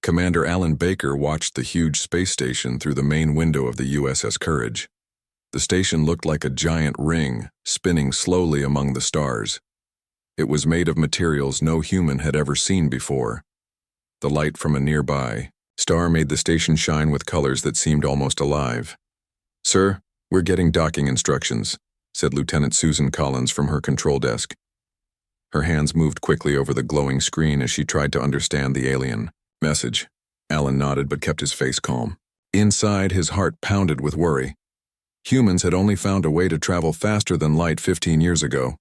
Commander Alan Baker watched the huge space station through the main window of the USS Courage. The station looked like a giant ring, spinning slowly among the stars. It was made of materials no human had ever seen before. The light from a nearby star made the station shine with colors that seemed almost alive. "Sir, we're getting docking instructions," said Lieutenant Susan Collins from her control desk. Her hands moved quickly over the glowing screen as she tried to understand the alien message. Alan nodded but kept his face calm. Inside, his heart pounded with worry. Humans had only found a way to travel faster than light 15 years ago.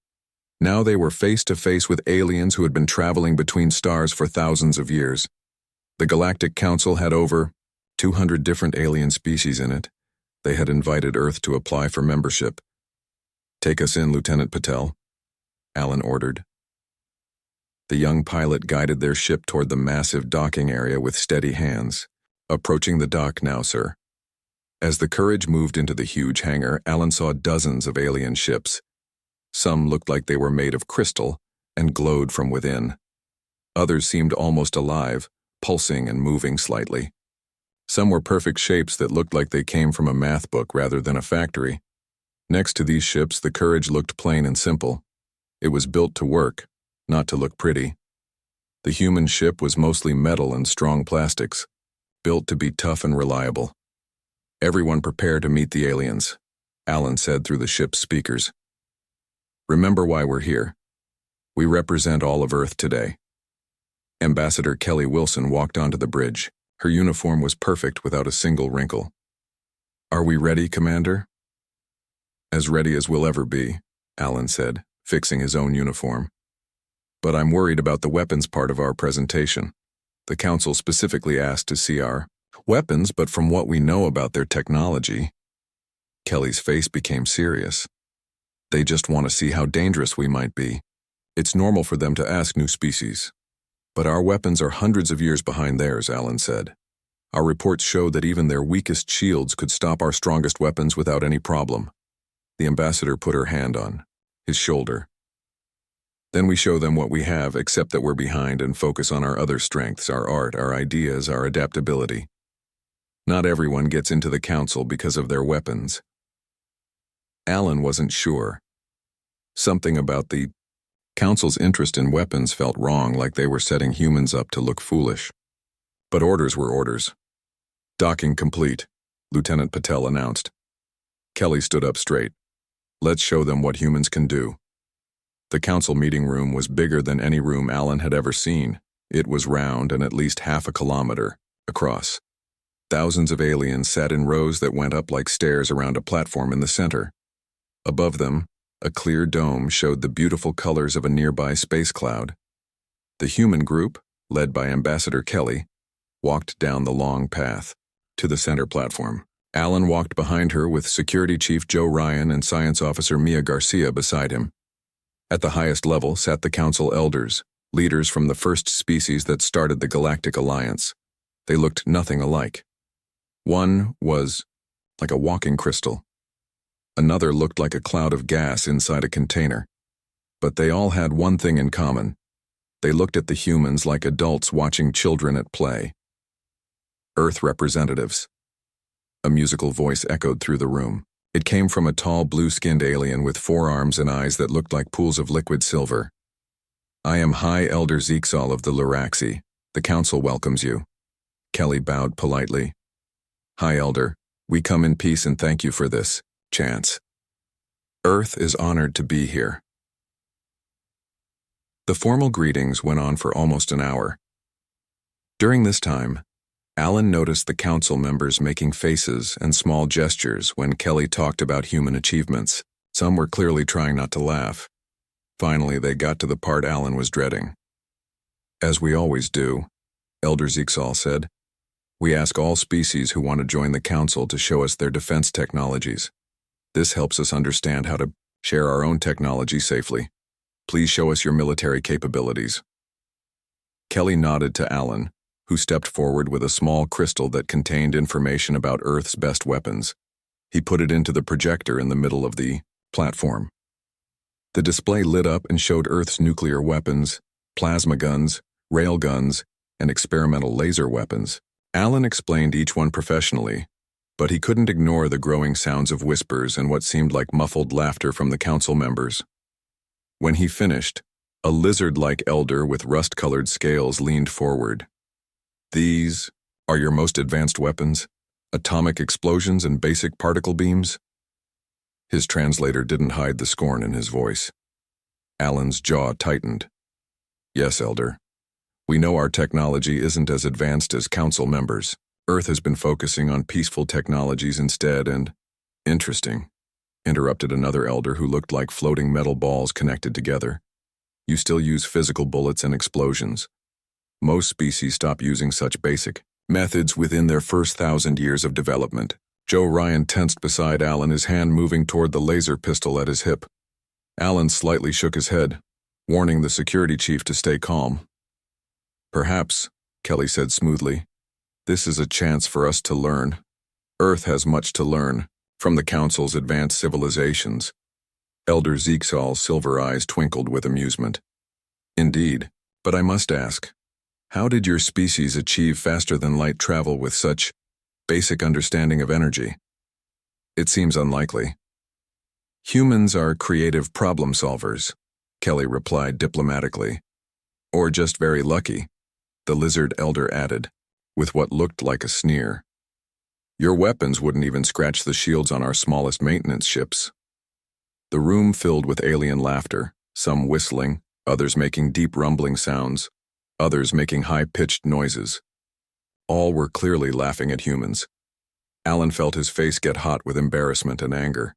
Now they were face to face with aliens who had been traveling between stars for thousands of years. The Galactic Council had over 200 different alien species in it. They had invited Earth to apply for membership. "Take us in, Lieutenant Patel," Alan ordered. The young pilot guided their ship toward the massive docking area with steady hands. "Approaching the dock now, sir." As the Courage moved into the huge hangar, Alan saw dozens of alien ships. Some looked like they were made of crystal and glowed from within. Others seemed almost alive, pulsing and moving slightly. Some were perfect shapes that looked like they came from a math book rather than a factory. Next to these ships, the Courage looked plain and simple. It was built to work, not to look pretty. The human ship was mostly metal and strong plastics, built to be tough and reliable. "Everyone prepare to meet the aliens," Alan said through the ship's speakers. "Remember why we're here. We represent all of Earth today." Ambassador Kelly Wilson walked onto the bridge. Her uniform was perfect without a single wrinkle. "Are we ready, Commander?" "As ready as we'll ever be," Alan said, fixing his own uniform. "But I'm worried about the weapons part of our presentation. The Council specifically asked to see our weapons, but from what we know about their technology..." Kelly's face became serious. "They just want to see how dangerous we might be. It's normal for them to ask new species. But our weapons are hundreds of years behind theirs," Alan said. "Our reports show that even their weakest shields could stop our strongest weapons without any problem." The ambassador put her hand on his shoulder. "Then we show them what we have, except that we're behind, and focus on our other strengths, our art, our ideas, our adaptability. Not everyone gets into the Council because of their weapons." Alan wasn't sure. Something about the Council's interest in weapons felt wrong, like they were setting humans up to look foolish. But orders were orders. "Docking complete," Lieutenant Patel announced. Kelly stood up straight. "Let's show them what humans can do." The Council meeting room was bigger than any room Alan had ever seen. It was round and at least half a kilometer across. Thousands of aliens sat in rows that went up like stairs around a platform in the center. Above them, a clear dome showed the beautiful colors of a nearby space cloud. The human group, led by Ambassador Kelly, walked down the long path to the center platform. Alan walked behind her with Security Chief Joe Ryan and Science Officer Mia Garcia beside him. At the highest level sat the Council elders, leaders from the first species that started the Galactic Alliance. They looked nothing alike. One was like a walking crystal. Another looked like a cloud of gas inside a container. But they all had one thing in common. They looked at the humans like adults watching children at play. "Earth representatives." A musical voice echoed through the room. It came from a tall, blue-skinned alien with forearms and eyes that looked like pools of liquid silver. "I am High Elder Zeexal of the Luraxi. The Council welcomes you." Kelly bowed politely. "High Elder, we come in peace and thank you for this chance. Earth is honored to be here." The formal greetings went on for almost an hour. During this time, Alan noticed the Council members making faces and small gestures when Kelly talked about human achievements. Some were clearly trying not to laugh. Finally, they got to the part Alan was dreading. "As we always do," Elder Zeexal said, "we ask all species who want to join the Council to show us their defense technologies. This helps us understand how to share our own technology safely. Please show us your military capabilities." Kelly nodded to Alan, who stepped forward with a small crystal that contained information about Earth's best weapons. He put it into the projector in the middle of the platform. The display lit up and showed Earth's nuclear weapons, plasma guns, rail guns, and experimental laser weapons. Alan explained each one professionally, but he couldn't ignore the growing sounds of whispers and what seemed like muffled laughter from the council members. When he finished, a lizard-like elder with rust-colored scales leaned forward. "These are your most advanced weapons? Atomic explosions and basic particle beams?" His translator didn't hide the scorn in his voice. Alan's jaw tightened. "Yes, Elder. We know our technology isn't as advanced as council members. Earth has been focusing on peaceful technologies instead and—" "Interesting," interrupted another elder who looked like floating metal balls connected together. "You still use physical bullets and explosions. Most species stop using such basic methods within their first 1,000 years of development." Joe Ryan tensed beside Alan, his hand moving toward the laser pistol at his hip. Alan slightly shook his head, warning the security chief to stay calm. "Perhaps," Kelly said smoothly, "this is a chance for us to learn. Earth has much to learn from the Council's advanced civilizations." Elder Zekesal's silver eyes twinkled with amusement. "Indeed, but I must ask, how did your species achieve faster-than-light travel with such basic understanding of energy? It seems unlikely." "Humans are creative problem solvers," Kelly replied diplomatically. "Or just very lucky," the lizard elder added, with what looked like a sneer. "Your weapons wouldn't even scratch the shields on our smallest maintenance ships." The room filled with alien laughter, some whistling, others making deep rumbling sounds, others making high-pitched noises. All were clearly laughing at humans. Alan felt his face get hot with embarrassment and anger.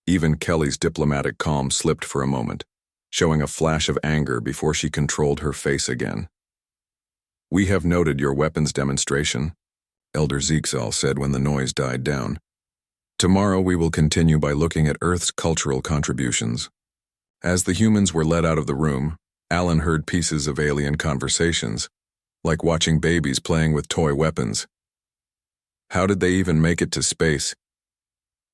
Even Kelly's diplomatic calm slipped for a moment, showing a flash of anger before she controlled her face again. "We have noted your weapons demonstration," Elder Zekezel said when the noise died down. "Tomorrow we will continue by looking at Earth's cultural contributions." As the humans were led out of the room, Alan heard pieces of alien conversations, like watching babies playing with toy weapons. "How did they even make it to space?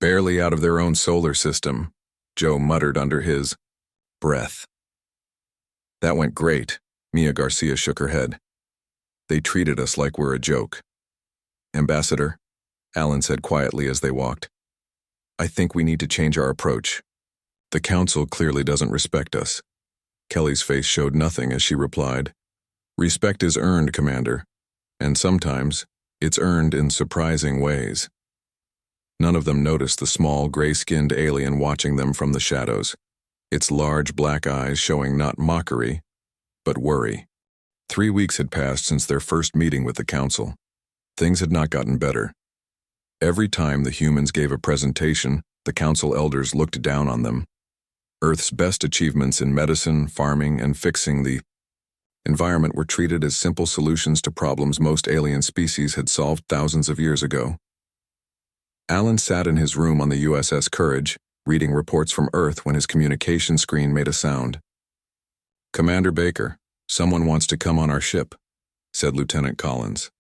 Barely out of their own solar system," Joe muttered under his breath. "That went great," Mia Garcia shook her head. "They treated us like we're a joke." "Ambassador," Alan said quietly as they walked, "I think we need to change our approach. The Council clearly doesn't respect us." Kelly's face showed nothing as she replied, "Respect is earned, Commander, and sometimes it's earned in surprising ways." None of them noticed the small, gray-skinned alien watching them from the shadows, its large black eyes showing not mockery, but worry. 3 weeks had passed since their first meeting with the Council. Things had not gotten better. Every time the humans gave a presentation, the Council elders looked down on them. Earth's best achievements in medicine, farming, and fixing the environment were treated as simple solutions to problems most alien species had solved thousands of years ago. Alan sat in his room on the USS Courage, reading reports from Earth when his communication screen made a sound. "Commander Baker, someone wants to come on our ship," said Lieutenant Collins.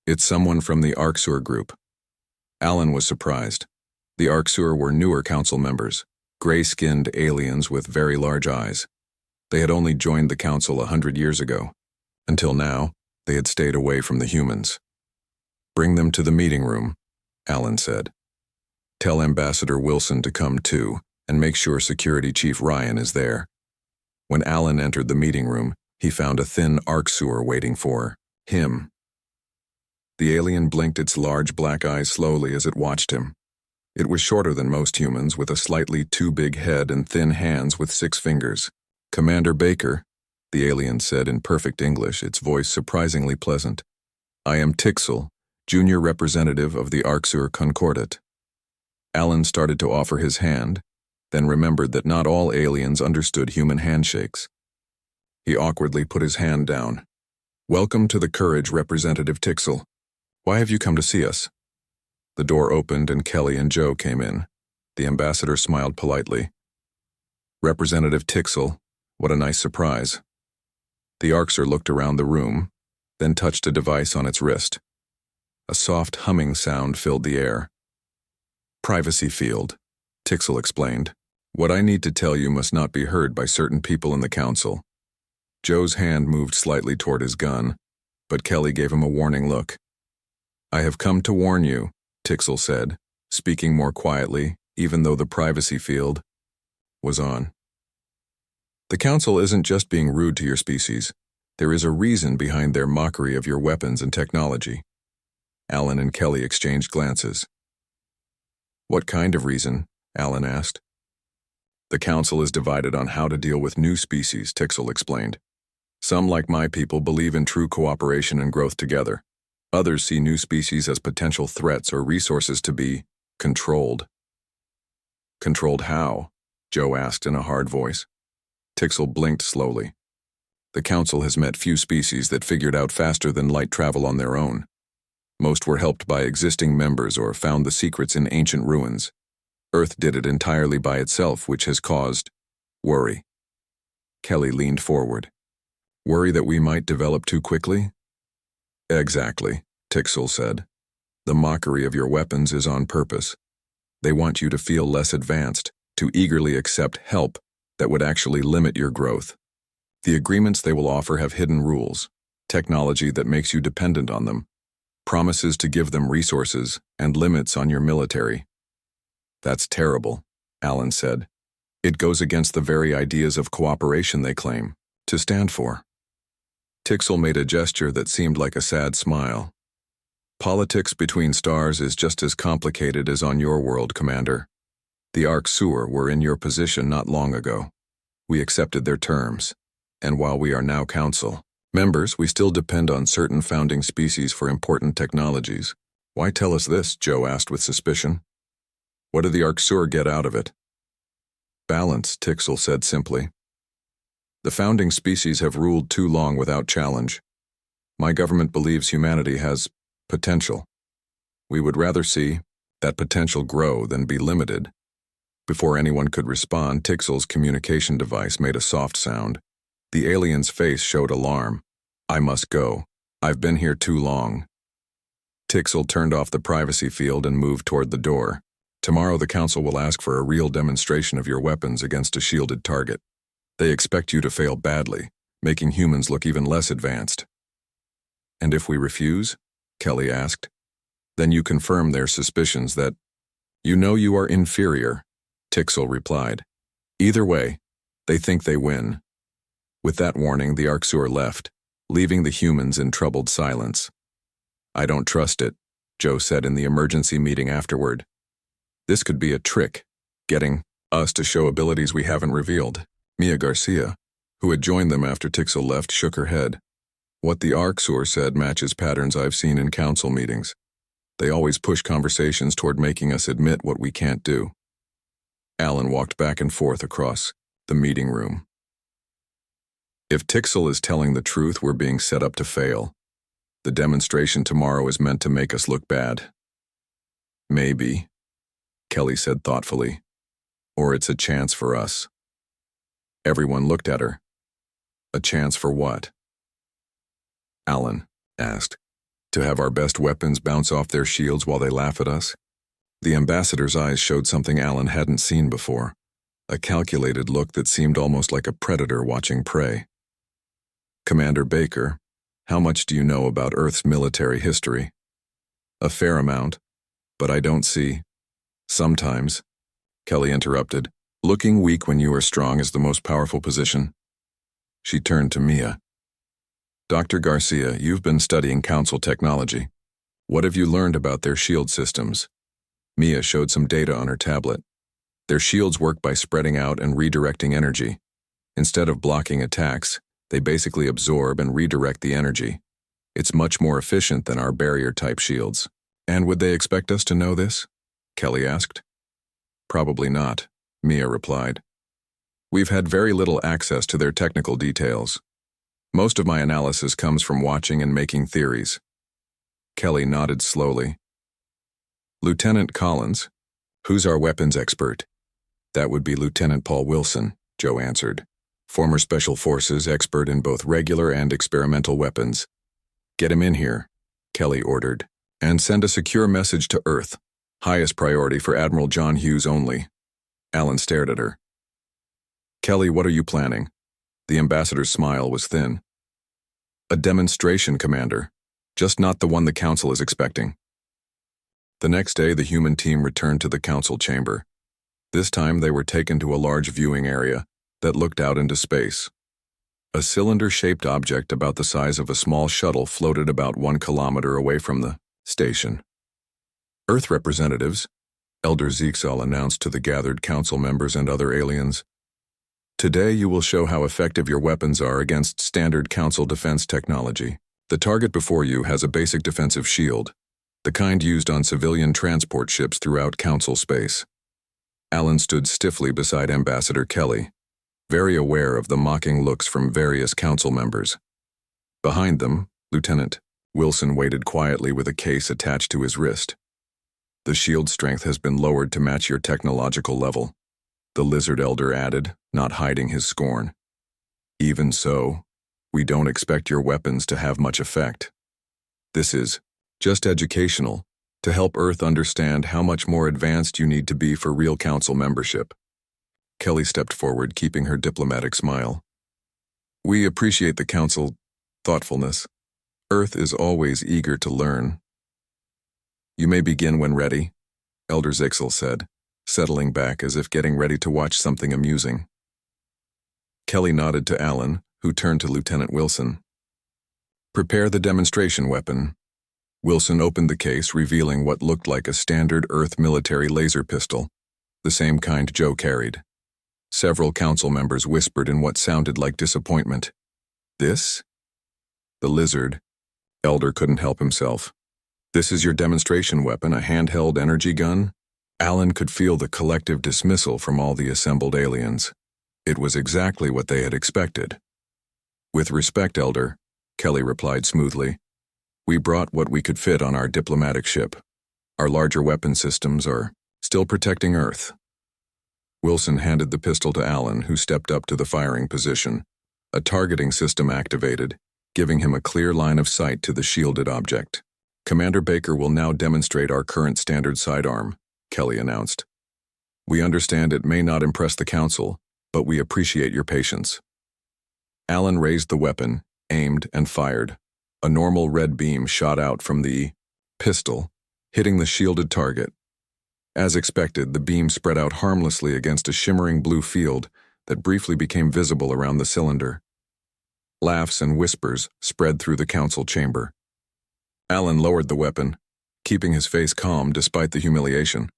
"It's someone from the Arcsur group." Alan was surprised. The Arcsur were newer council members, gray-skinned aliens with very large eyes. They had only joined the council 100 years ago. Until now, they had stayed away from the humans. "Bring them to the meeting room," Alan said. "Tell Ambassador Wilson to come too, and make sure Security Chief Ryan is there." When Alan entered the meeting room, he found a thin Arcsur waiting for him. The alien blinked its large black eyes slowly as it watched him. It was shorter than most humans, with a slightly too big head and thin hands with 6 fingers. "Commander Baker," the alien said in perfect English, its voice surprisingly pleasant. "I am Tixel, junior representative of the Arcsur Concordat." Alan started to offer his hand, then remembered that not all aliens understood human handshakes. He awkwardly put his hand down. "Welcome to the Courage, Representative Tixel. Why have you come to see us?" The door opened and Kelly and Joe came in. The ambassador smiled politely. "Representative Tixel, what a nice surprise." The Arcsur looked around the room, then touched a device on its wrist. A soft humming sound filled the air. "Privacy field," Tixel explained. "What I need to tell you must not be heard by certain people in the council." Joe's hand moved slightly toward his gun. but Kelly gave him a warning look. "I have come to warn you," Tixel said, speaking more quietly, even though the privacy field was on. "The Council isn't just being rude to your species. There is a reason behind their mockery of your weapons and technology." Alan and Kelly exchanged glances. "What kind of reason?" Alan asked. "The Council is divided on how to deal with new species," Tixel explained. "Some, like my people, believe in true cooperation and growth together. Others see new species as potential threats or resources to be controlled." "Controlled how?" Joe asked in a hard voice. Tixel blinked slowly. "The Council has met few species that figured out faster than light travel on their own. Most were helped by existing members or found the secrets in ancient ruins. Earth did it entirely by itself, which has caused worry." Kelly leaned forward. "Worry that we might develop too quickly?" "Exactly," Tixel said. "The mockery of your weapons is on purpose. They want you to feel less advanced, to eagerly accept help that would actually limit your growth. The agreements they will offer have hidden rules, technology that makes you dependent on them, promises to give them resources, and limits on your military." "That's terrible," Alan said. "It goes against the very ideas of cooperation they claim to stand for." Tixel made a gesture that seemed like a sad smile. "Politics between stars is just as complicated as on your world, Commander. The Orcs were in your position not long ago. We accepted their terms, and while we are now Council members, we still depend on certain founding species for important technologies." "Why tell us this?" Joe asked with suspicion. "What do the Orcs get out of it?" "Balance," Tixel said simply. "The founding species have ruled too long without challenge. My government believes humanity has potential. We would rather see that potential grow than be limited." Before anyone could respond, Tixel's communication device made a soft sound. The alien's face showed alarm. "I must go. I've been here too long." Tixel turned off the privacy field and moved toward the door. "Tomorrow the Council will ask for a real demonstration of your weapons against a shielded target. They expect you to fail badly, making humans look even less advanced." "And if we refuse?" Kelly asked. "Then you confirm their suspicions that you know you are inferior," Tixel replied. "Either way, they think they win." With that warning, the Orcs left, leaving the humans in troubled silence. "I don't trust it," Joe said in the emergency meeting afterward. "This could be a trick, getting us to show abilities we haven't revealed." Mia Garcia, who had joined them after Tixel left, shook her head. "What the Orcs said matches patterns I've seen in Council meetings. They always push conversations toward making us admit what we can't do." Alan walked back and forth across the meeting room. If Tixel is telling the truth, we're being set up to fail. The demonstration tomorrow is meant to make us look bad. "Maybe," Kelly said thoughtfully. "Or it's a chance for us." Everyone looked at her. "A chance for what?" Alan asked. "To have our best weapons bounce off their shields while they laugh at us?" The ambassador's eyes showed something Alan hadn't seen before, a calculated look that seemed almost like a predator watching prey. "Commander Baker, how much do you know about Earth's military history?" "A fair amount, but I don't see." "Sometimes," Kelly interrupted, "looking weak when you are strong is the most powerful position." She turned to Mia. "Dr. Garcia, you've been studying Council technology. What have you learned about their shield systems?" Mia showed some data on her tablet. "Their shields work by spreading out and redirecting energy. Instead of blocking attacks, they basically absorb and redirect the energy. It's much more efficient than our barrier-type shields." "And would they expect us to know this?" Kelly asked. "Probably not," Mia replied. "We've had very little access to their technical details. Most of my analysis comes from watching and making theories." Kelly nodded slowly. "Lieutenant Collins, who's our weapons expert?" "That would be Lieutenant Paul Wilson," Joe answered. "Former Special Forces expert in both regular and experimental weapons." "Get him in here," Kelly ordered, "and send a secure message to Earth. Highest priority for Admiral John Hughes only." Alan stared at her. "Kelly, what are you planning?" The ambassador's smile was thin. A demonstration, Commander. Just not the one the Council is expecting. The next day, the human team returned to the Council chamber. This time, they were taken to a large viewing area that looked out into space. A cylinder-shaped object about the size of a small shuttle floated about 1 kilometer away from the station. Earth representatives, Elder Zeexel announced to the gathered council members and other aliens, "Today you will show how effective your weapons are against standard council defense technology. The target before you has a basic defensive shield, the kind used on civilian transport ships throughout council space." Alan stood stiffly beside Ambassador Kelly, very aware of the mocking looks from various council members. Behind them, Lieutenant Wilson waited quietly with a case attached to his wrist. "The shield strength has been lowered to match your technological level," the lizard elder added, not hiding his scorn. "Even so, we don't expect your weapons to have much effect. This is just educational, to help Earth understand how much more advanced you need to be for real council membership." Kelly stepped forward, keeping her diplomatic smile. "We appreciate the council thoughtfulness. Earth is always eager to learn." "You may begin when ready," Elder Zeexel said, settling back as if getting ready to watch something amusing. Kelly nodded to Alan, who turned to Lieutenant Wilson. "Prepare the demonstration weapon." Wilson opened the case, revealing what looked like a standard Earth military laser pistol, the same kind Joe carried. Several council members whispered in what sounded like disappointment. "This?" The lizard elder couldn't help himself. "This is your demonstration weapon, a handheld energy gun?" Alan could feel the collective dismissal from all the assembled aliens. It was exactly what they had expected. "With respect, Elder," Kelly replied smoothly, "we brought what we could fit on our diplomatic ship. Our larger weapon systems are still protecting Earth." Wilson handed the pistol to Alan, who stepped up to the firing position. A targeting system activated, giving him a clear line of sight to the shielded object. "Commander Baker will now demonstrate our current standard sidearm," Kelly announced. "We understand it may not impress the Council, but we appreciate your patience." Alan raised the weapon, aimed, and fired. A normal red beam shot out from the pistol, hitting the shielded target. As expected, the beam spread out harmlessly against a shimmering blue field that briefly became visible around the cylinder. Laughs and whispers spread through the council chamber. Alan lowered the weapon, keeping his face calm despite the humiliation.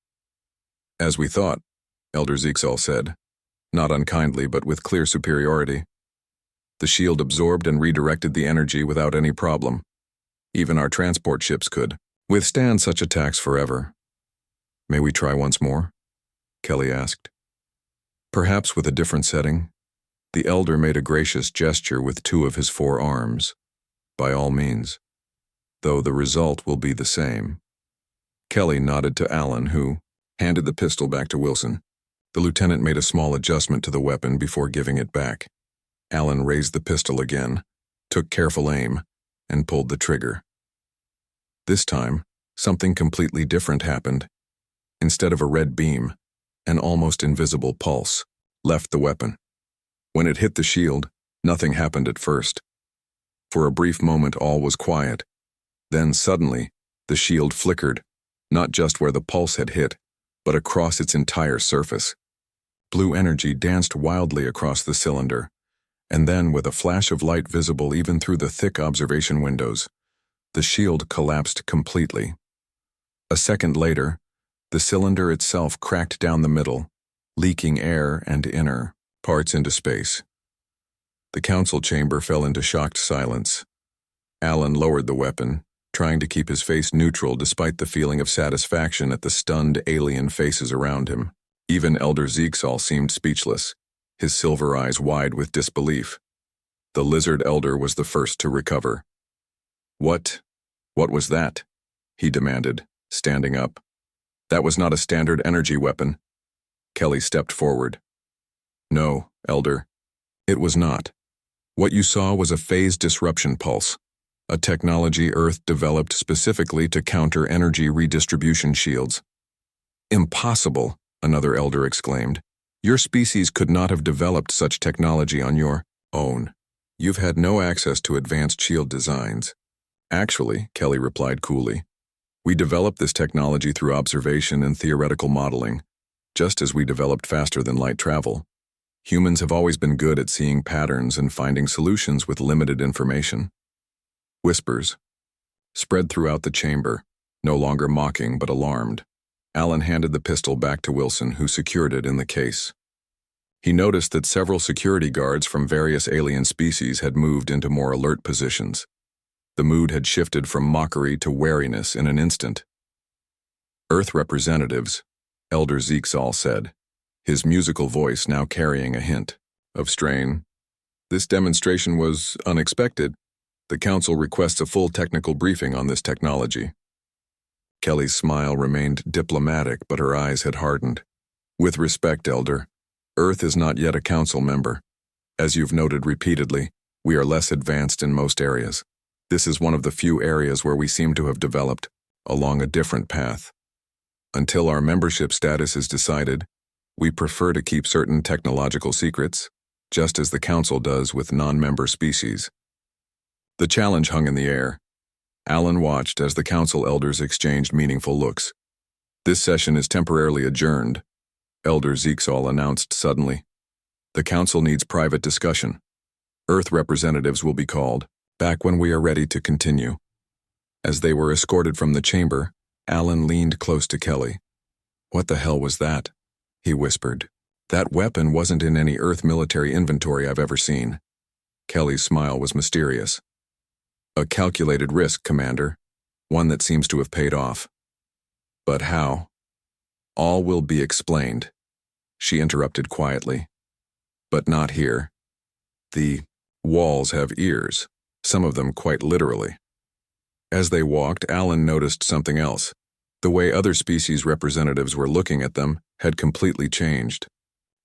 "As we thought," Elder Zeexel said, not unkindly but with clear superiority. "The shield absorbed and redirected the energy without any problem. Even our transport ships could withstand such attacks forever." "May we try once more?" Kelly asked. "Perhaps with a different setting." The elder made a gracious gesture with 2 of his 4 arms. "By all means. Though the result will be the same." Kelly nodded to Alan, who handed the pistol back to Wilson. The lieutenant made a small adjustment to the weapon before giving it back. Alan raised the pistol again, took careful aim, and pulled the trigger. This time, something completely different happened. Instead of a red beam, an almost invisible pulse left the weapon. When it hit the shield, nothing happened at first. For a brief moment, all was quiet. Then suddenly, the shield flickered, not just where the pulse had hit, but across its entire surface. Blue energy danced wildly across the cylinder, and then, with a flash of light visible even through the thick observation windows, the shield collapsed completely. A second later, the cylinder itself cracked down the middle, leaking air and inner parts into space. The council chamber fell into shocked silence. Alan lowered the weapon, trying to keep his face neutral despite the feeling of satisfaction at the stunned alien faces around him. Even Elder Zeexel seemed speechless, his silver eyes wide with disbelief. The lizard elder was the first to recover. What was that?" he demanded, standing up. "That was not a standard energy weapon." Kelly stepped forward. "No, Elder, it was not. What you saw was a phase disruption pulse, a technology Earth developed specifically to counter energy redistribution shields." "Impossible," another elder exclaimed. "Your species could not have developed such technology on your own." You've had no access to advanced shield designs. Actually, Kelly replied coolly, we developed this technology through observation and theoretical modeling, just as we developed faster-than-light travel. Humans have always been good at seeing patterns and finding solutions with limited information. Whispers spread throughout the chamber, no longer mocking but alarmed. Alan handed the pistol back to Wilson, who secured it in the case. He noticed that several security guards from various alien species had moved into more alert positions. The mood had shifted from mockery to wariness in an instant. Earth representatives, Elder Zeksal said, his musical voice now carrying a hint of strain. This demonstration was unexpected. The Council requests a full technical briefing on this technology. Kelly's smile remained diplomatic, but her eyes had hardened. With respect, Elder, Earth is not yet a Council member. As you've noted repeatedly, we are less advanced in most areas. This is one of the few areas where we seem to have developed along a different path. Until our membership status is decided, we prefer to keep certain technological secrets, just as the Council does with non-member species. The challenge hung in the air. Alan watched as the Council elders exchanged meaningful looks. This session is temporarily adjourned, Elder Zeksal announced suddenly. The Council needs private discussion. Earth representatives will be called back when we are ready to continue. As they were escorted from the chamber, Alan leaned close to Kelly. What the hell was that? He whispered. That weapon wasn't in any Earth military inventory I've ever seen. Kelly's smile was mysterious. A calculated risk, Commander. One that seems to have paid off. But how? All will be explained, she interrupted quietly. But not here. The walls have ears, some of them quite literally. As they walked, Alan noticed something else. The way other species representatives were looking at them had completely changed.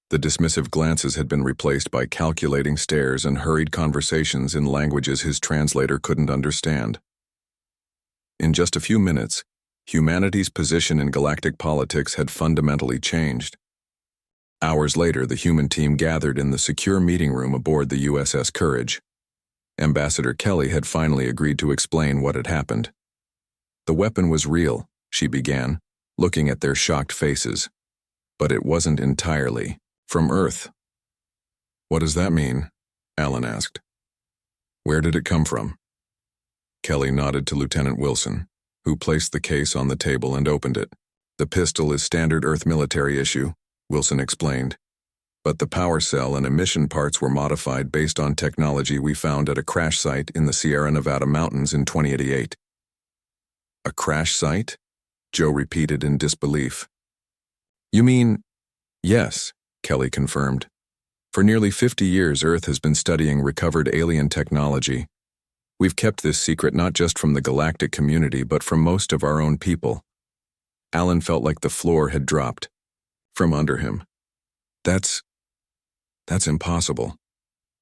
The dismissive glances had been replaced by calculating stares and hurried conversations in languages his translator couldn't understand. In just a few minutes, humanity's position in galactic politics had fundamentally changed. Hours later, the human team gathered in the secure meeting room aboard the USS Courage. Ambassador Kelly had finally agreed to explain what had happened. The weapon was real, she began, looking at their shocked faces. But it wasn't entirely from Earth. What does that mean? Alan asked. Where did it come from? Kelly nodded to Lieutenant Wilson, who placed the case on the table and opened it. The pistol is standard Earth military issue, Wilson explained. But the power cell and emission parts were modified based on technology we found at a crash site in the Sierra Nevada mountains in 2088. A crash site? Joe repeated in disbelief. You mean? Yes, Kelly confirmed. For nearly 50 years, Earth has been studying recovered alien technology. We've kept this secret not just from the galactic community, but from most of our own people. Alan felt like the floor had dropped from under him. That's impossible.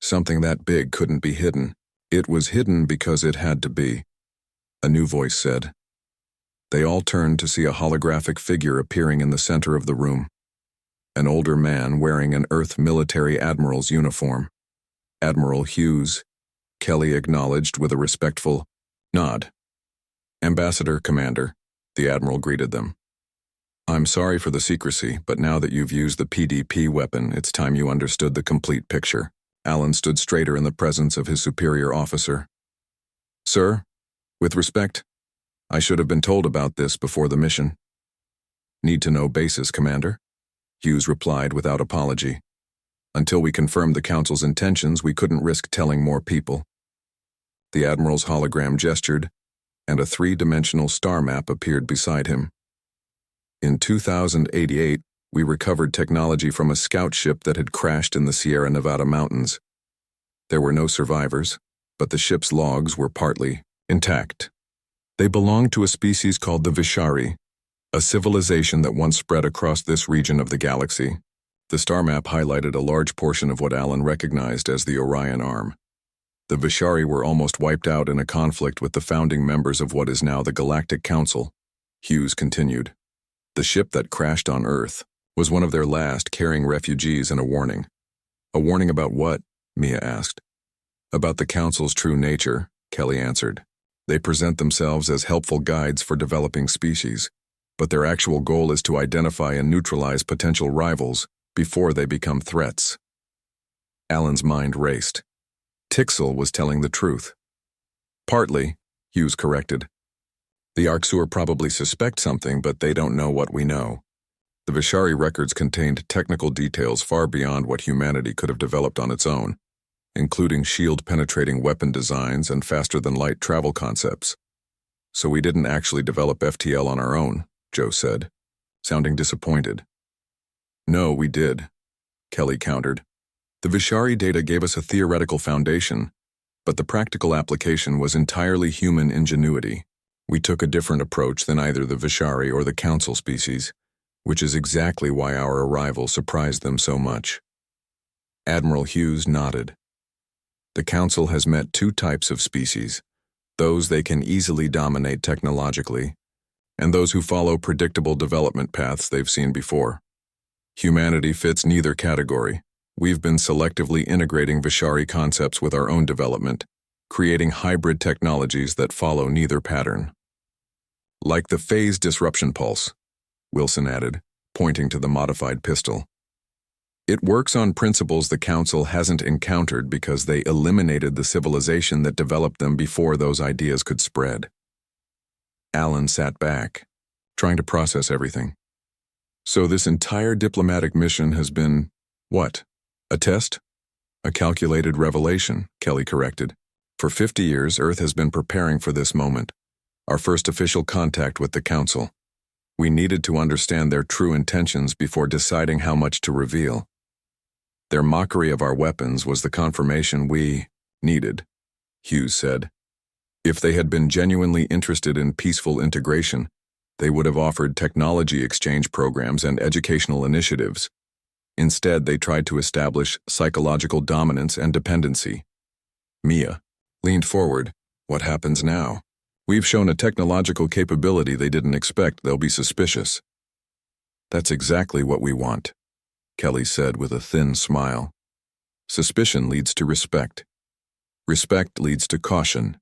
Something that big couldn't be hidden. It was hidden because it had to be, a new voice said. They all turned to see a holographic figure appearing in the center of the room. An older man wearing an Earth military admiral's uniform. Admiral Hughes, Kelly acknowledged with a respectful nod. Ambassador, Commander, the admiral greeted them. I'm sorry for the secrecy, but now that you've used the PDP weapon, it's time you understood the complete picture. Alan stood straighter in the presence of his superior officer. Sir, with respect, I should have been told about this before the mission. Need to know basis, Commander, Hughes replied without apology. Until we confirmed the Council's intentions, we couldn't risk telling more people. The Admiral's hologram gestured, and a three-dimensional star map appeared beside him. In 2088, we recovered technology from a scout ship that had crashed in the Sierra Nevada mountains. There were no survivors, but the ship's logs were partly intact. They belonged to a species called the Vishari, a civilization that once spread across this region of the galaxy. The star map highlighted a large portion of what Alan recognized as the Orion Arm. The Vishari were almost wiped out in a conflict with the founding members of what is now the Galactic Council, Hughes continued. The ship that crashed on Earth was one of their last, carrying refugees and a warning. A warning about what? Mia asked. About the Council's true nature, Kelly answered. They present themselves as helpful guides for developing species, but their actual goal is to identify and neutralize potential rivals before they become threats. Alan's mind raced. Tixel was telling the truth. Partly, Hughes corrected. The Arksur probably suspect something, but they don't know what we know. The Vishari records contained technical details far beyond what humanity could have developed on its own, including shield-penetrating weapon designs and faster-than-light travel concepts. So we didn't actually develop FTL on our own, Joe said, sounding disappointed. No, we did, Kelly countered. The Vishari data gave us a theoretical foundation, but the practical application was entirely human ingenuity. We took a different approach than either the Vishari or the Council species, which is exactly why our arrival surprised them so much. Admiral Hughes nodded. The Council has met two types of species, those they can easily dominate technologically, and those who follow predictable development paths they've seen before. Humanity fits neither category. We've been selectively integrating Vishari concepts with our own development, creating hybrid technologies that follow neither pattern. Like the phase disruption pulse, Wilson added, pointing to the modified pistol. It works on principles the Council hasn't encountered because they eliminated the civilization that developed them before those ideas could spread. Alan sat back, trying to process everything. So this entire diplomatic mission has been, what? A test? A calculated revelation, Kelly corrected. For 50 years, Earth has been preparing for this moment, our first official contact with the Council. We needed to understand their true intentions before deciding how much to reveal. Their mockery of our weapons was the confirmation we needed, Hughes said. If they had been genuinely interested in peaceful integration, they would have offered technology exchange programs and educational initiatives. Instead, they tried to establish psychological dominance and dependency. Mia leaned forward. What happens now? We've shown a technological capability they didn't expect. They'll be suspicious. That's exactly what we want, Kelly said with a thin smile. Suspicion leads to respect. Respect leads to caution.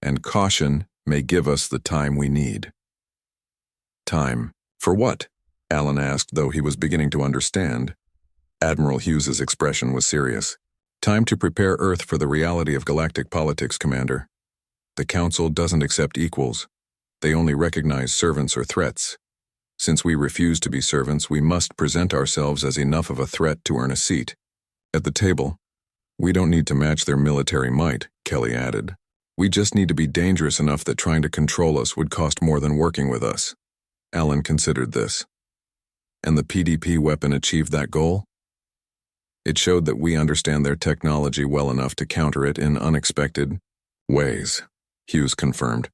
And caution may give us the time we need. Time. For what? Alan asked, though he was beginning to understand. Admiral Hughes's expression was serious. Time to prepare Earth for the reality of galactic politics, Commander. The Council doesn't accept equals. They only recognize servants or threats. Since we refuse to be servants, we must present ourselves as enough of a threat to earn a seat. At the table, we don't need to match their military might, Kelly added. We just need to be dangerous enough that trying to control us would cost more than working with us. Alan considered this. And the PDP weapon achieved that goal? It showed that we understand their technology well enough to counter it in unexpected ways, Hughes confirmed.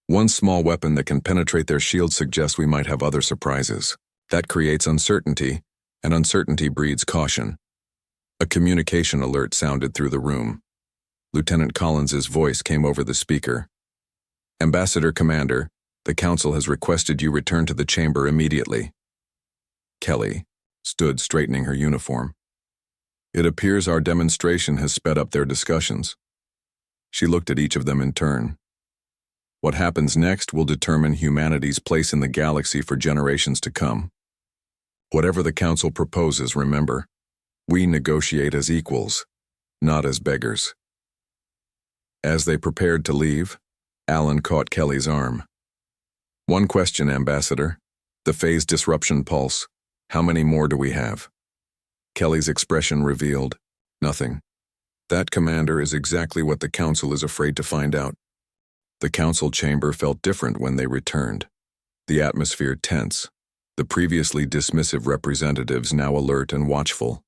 One small weapon that can penetrate their shield suggests we might have other surprises. That creates uncertainty, and uncertainty breeds caution. A communication alert sounded through the room. Lieutenant Collins's voice came over the speaker. Ambassador Commander, the Council has requested you return to the chamber immediately. Kelly stood straightening her uniform. It appears our demonstration has sped up their discussions. She looked at each of them in turn. What happens next will determine humanity's place in the galaxy for generations to come. Whatever the Council proposes, remember, we negotiate as equals, not as beggars. As they prepared to leave, Alan caught Kelly's arm. One question, Ambassador. The phase disruption pulse. How many more do we have? Kelly's expression revealed nothing. That, Commander, is exactly what the Council is afraid to find out. The Council chamber felt different when they returned. The atmosphere tense, the previously dismissive representatives now alert and watchful.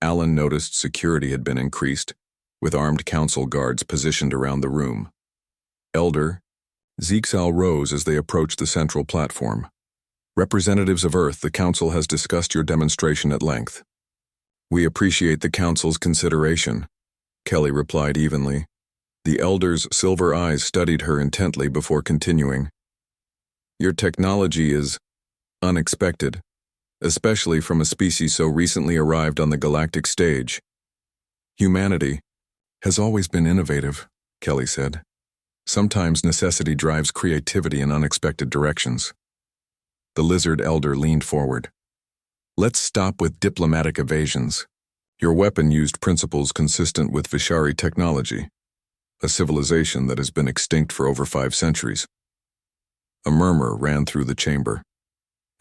Alan noticed security had been increased, with armed Council guards positioned around the room. Elder Zeexal rose as they approached the central platform. Representatives of Earth, the Council has discussed your demonstration at length. We appreciate the Council's consideration, Kelly replied evenly. The Elder's silver eyes studied her intently before continuing. Your technology is unexpected, especially from a species so recently arrived on the galactic stage. Humanity has always been innovative, Kelly said. Sometimes necessity drives creativity in unexpected directions. The lizard elder leaned forward. Let's stop with diplomatic evasions. Your weapon used principles consistent with Vishari technology, a civilization that has been extinct for over 5 centuries. A murmur ran through the chamber.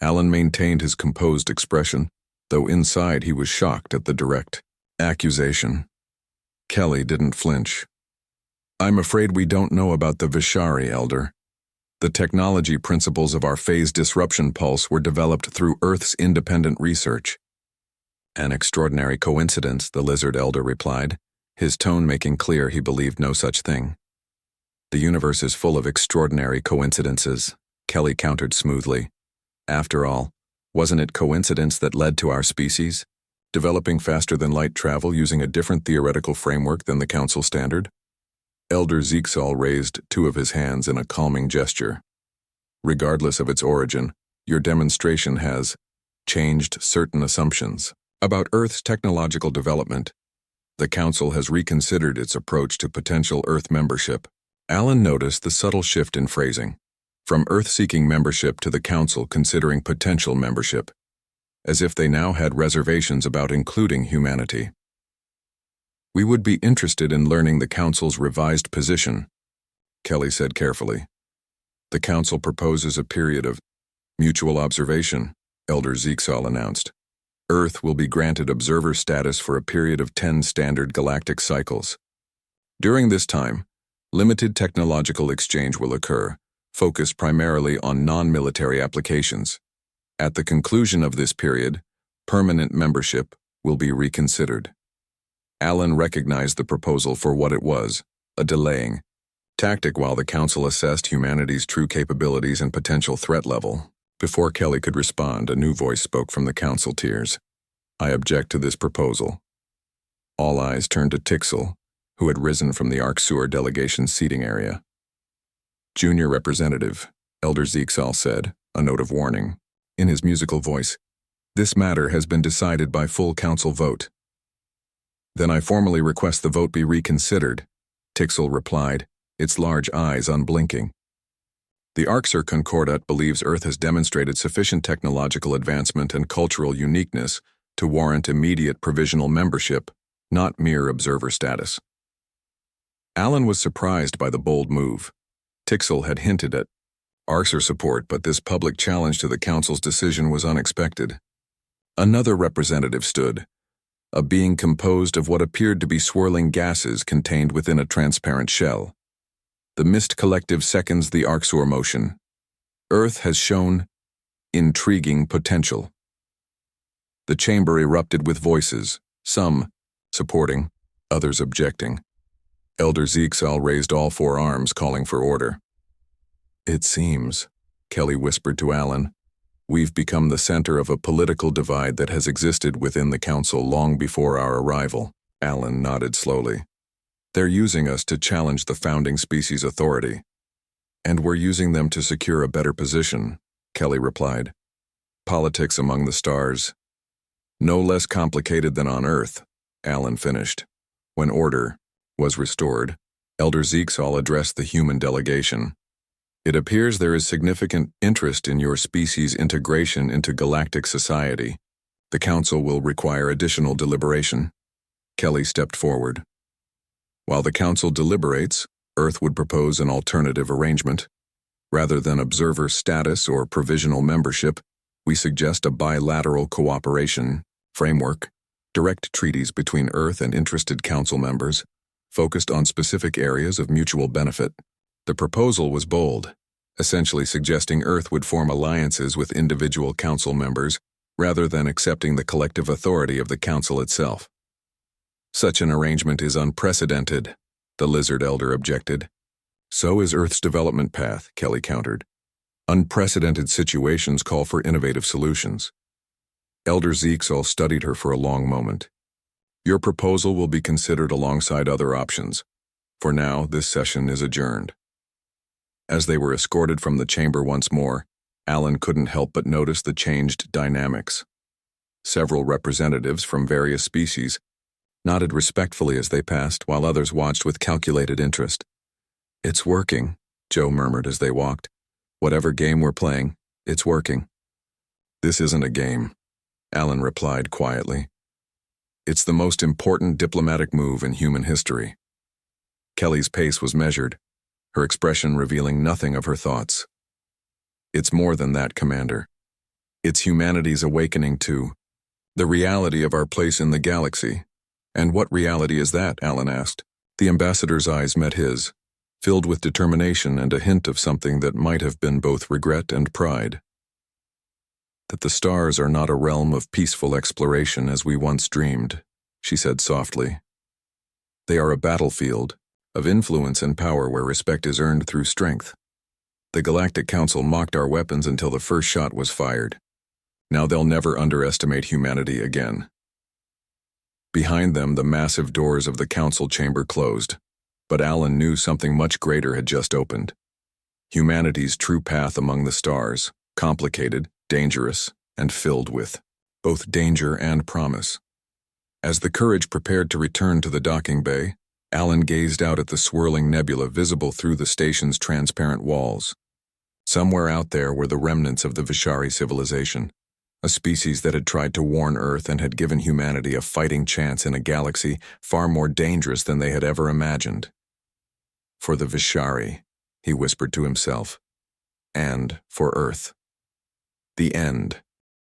Alan maintained his composed expression, though inside he was shocked at the direct accusation. Kelly didn't flinch. I'm afraid we don't know about the Vishari, Elder. The technology principles of our phase disruption pulse were developed through Earth's independent research. An extraordinary coincidence, the lizard elder replied, his tone making clear he believed no such thing. The universe is full of extraordinary coincidences, Kelly countered smoothly. After all, wasn't it coincidence that led to our species, developing faster than light travel using a different theoretical framework than the Council standard? Elder Zeexal raised 2 of his hands in a calming gesture. Regardless of its origin, your demonstration has changed certain assumptions about Earth's technological development. The Council has reconsidered its approach to potential Earth membership. Alan noticed the subtle shift in phrasing, from Earth-seeking membership to the Council considering potential membership, as if they now had reservations about including humanity. We would be interested in learning the Council's revised position, Kelly said carefully. The Council proposes a period of mutual observation, Elder Zeexal announced. Earth will be granted observer status for a period of 10 standard galactic cycles. During this time, limited technological exchange will occur, focused primarily on non-military applications. At the conclusion of this period, permanent membership will be reconsidered. Alan recognized the proposal for what it was, a delaying tactic while the Council assessed humanity's true capabilities and potential threat level. Before Kelly could respond, a new voice spoke from the Council tiers. I object to this proposal. All eyes turned to Tixel, who had risen from the Arcsur delegation's seating area. Junior Representative, Elder Zeexal said, a note of warning, in his musical voice. This matter has been decided by full Council vote. Then I formally request the vote be reconsidered, Tixel replied, its large eyes unblinking. The Arcsur Concordat believes Earth has demonstrated sufficient technological advancement and cultural uniqueness to warrant immediate provisional membership, not mere observer status. Alan was surprised by the bold move. Tixel had hinted at Arcsur support, but this public challenge to the Council's decision was unexpected. Another representative stood, a being composed of what appeared to be swirling gases contained within a transparent shell. The mist collective seconds the Arcsur motion. Earth has shown intriguing potential. The chamber erupted with voices, some supporting, others objecting. Elder Zeexal raised all 4 arms, calling for order. It seems, Kelly whispered to Alan, we've become the center of a political divide that has existed within the Council long before our arrival. Alan nodded slowly. They're using us to challenge the founding species' authority. And we're using them to secure a better position, Kelly replied. Politics among the stars. No less complicated than on Earth, Alan finished. When order was restored, Elder Zeexal addressed the human delegation. It appears there is significant interest in your species' integration into galactic society. The Council will require additional deliberation. Kelly stepped forward. While the Council deliberates, Earth would propose an alternative arrangement. Rather than observer status or provisional membership, we suggest a bilateral cooperation framework, direct treaties between Earth and interested Council members, focused on specific areas of mutual benefit. The proposal was bold, essentially suggesting Earth would form alliances with individual Council members rather than accepting the collective authority of the Council itself. Such an arrangement is unprecedented, the Lizard Elder objected. So is Earth's development path, Kelly countered. Unprecedented situations call for innovative solutions. Elder Zeexal studied her for a long moment. Your proposal will be considered alongside other options. For now, this session is adjourned. As they were escorted from the chamber once more, Alan couldn't help but notice the changed dynamics. Several representatives from various species, nodded respectfully as they passed, while others watched with calculated interest. "It's working," Joe murmured as they walked. "Whatever game we're playing, it's working." "This isn't a game," Alan replied quietly. "It's the most important diplomatic move in human history." Kelly's pace was measured, her expression revealing nothing of her thoughts. "It's more than that, Commander. It's humanity's awakening to the reality of our place in the galaxy." "And what reality is that?" Alan asked. The ambassador's eyes met his, filled with determination and a hint of something that might have been both regret and pride. "That the stars are not a realm of peaceful exploration as we once dreamed," she said softly. "They are a battlefield of influence and power where respect is earned through strength. The Galactic Council mocked our weapons until the first shot was fired. Now they'll never underestimate humanity again." Behind them, the massive doors of the council chamber closed, but Alan knew something much greater had just opened. Humanity's true path among the stars, complicated, dangerous, and filled with both danger and promise. As the Courage prepared to return to the docking bay, Alan gazed out at the swirling nebula visible through the station's transparent walls. Somewhere out there were the remnants of the Vishari civilization, a species that had tried to warn Earth and had given humanity a fighting chance in a galaxy far more dangerous than they had ever imagined. For the Vishari, he whispered to himself, and for Earth. The end.